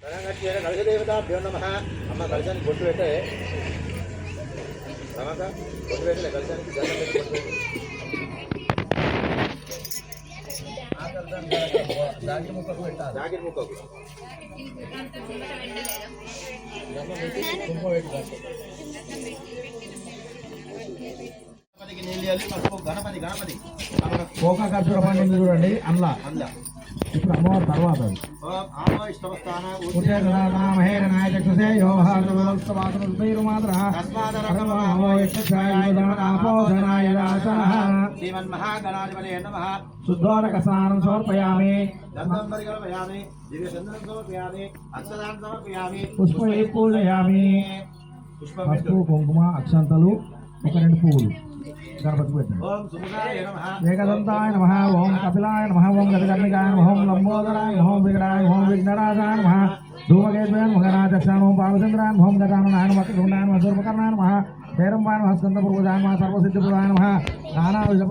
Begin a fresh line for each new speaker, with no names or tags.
కలశదేవతాభ్యో నమః. అమ్మ కలశానికి బొట్టు పెట్టే రమక బొట్టు పెట్టలే కలశానికి దండం పెట్టి బొట్టు పెట్టు. జాకెట్ ముక్కకు పెట్టాలి. జాకెట్ ముక్కకు గణపతి గణపతి
కోక ఖర్చు పండింది చూడండి అందులో ఇప్పుడు అమ్మవారి తర్వాత
శ్రీమన్మహాగణాధిపతయే నమః.
శుద్ధోదక స్నానం సమర్పయామి.
గంధం పరిగణపయామి. దివ్యచందనం సమర్పయామి. అక్షదానం సమర్పయామి.
పుష్పై పూజయామి. పసుపు కుంకుమ అక్షంతలు ఒక 2 పువ్వులు గణపతి పెట్టండి.
ఓం సుముఖాయ నమః.
ఏకదంతాయ నమః. ఓం కపిలాయ నమః. ఓం గజకర్ణికాయ నమః. ఓం లంబోదరాయ నమః. ఓం విగ్రహాయ నమః. ఓం విఘ్నరాజాయ నమః. ధూమకేతుయ నమః. గణాధ్యక్షాయ నమః. పామచంద్రాయ నమః. ఓం గజాననాయ నమః. వక్రతుండాయ నమః. సూర్పకర్ణాయ నమః. భైరవాయ నమః. స్కందపురుషాయ నమః. సర్వసిద్ధిపురాయ నమః. నానావిధ